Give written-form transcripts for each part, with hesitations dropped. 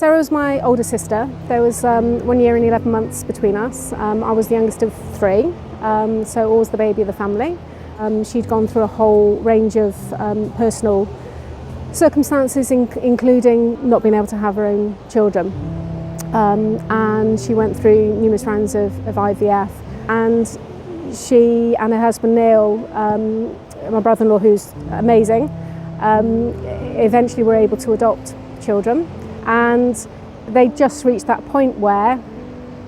Sarah was my older sister. There was 1 year and 11 months between us. I was the youngest of three, so always the baby of the family. She'd gone through a whole range of personal circumstances, including not being able to have her own children. And she went through numerous rounds of IVF. And she and her husband Neil, my brother-in-law, who's amazing, eventually were able to adopt children. And they just reached that point where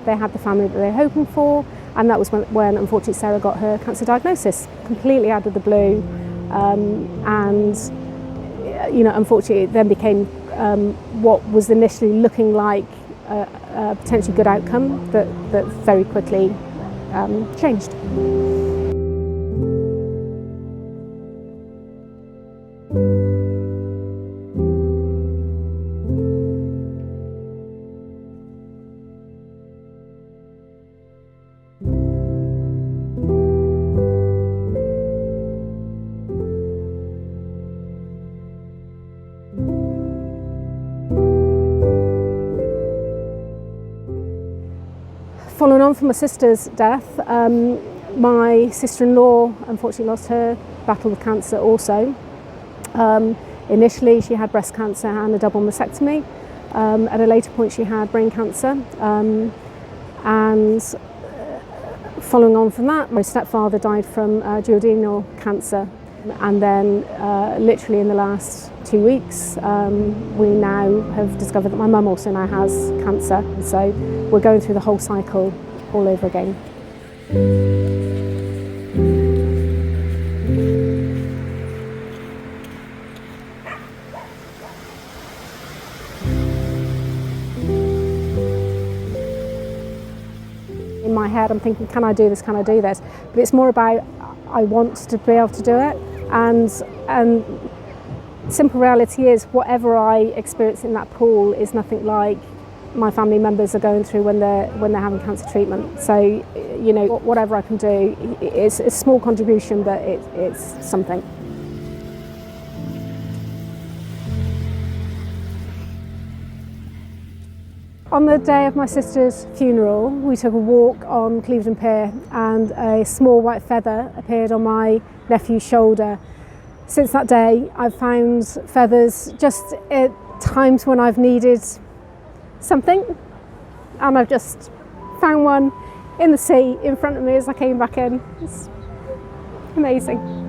they had the family that they were hoping for, and that was when unfortunately Sarah got her cancer diagnosis, completely out of the blue, and unfortunately it then became what was initially looking like a potentially good outcome that very quickly changed. Following on from my sister's death, my sister-in-law unfortunately lost her battle with cancer also. Initially she had breast cancer and a double mastectomy. At a later point she had brain cancer. And following on from that, my stepfather died from duodenal cancer. And then literally in the last 2 weeks, we now have discovered that my mum also now has cancer. So we're going through the whole cycle all over again. In my head I'm thinking, can I do this, can I do this? But it's more about, I want to be able to do it. And simple reality is, whatever I experience in that pool is nothing like my family members are going through when they're having cancer treatment. So, whatever I can do, it's a small contribution, but it's something. On the day of my sister's funeral, we took a walk on Clevedon Pier and a small white feather appeared on my nephew's shoulder. Since that day, I've found feathers just at times when I've needed something, and I've just found one in the sea in front of me as I came back in. It's amazing.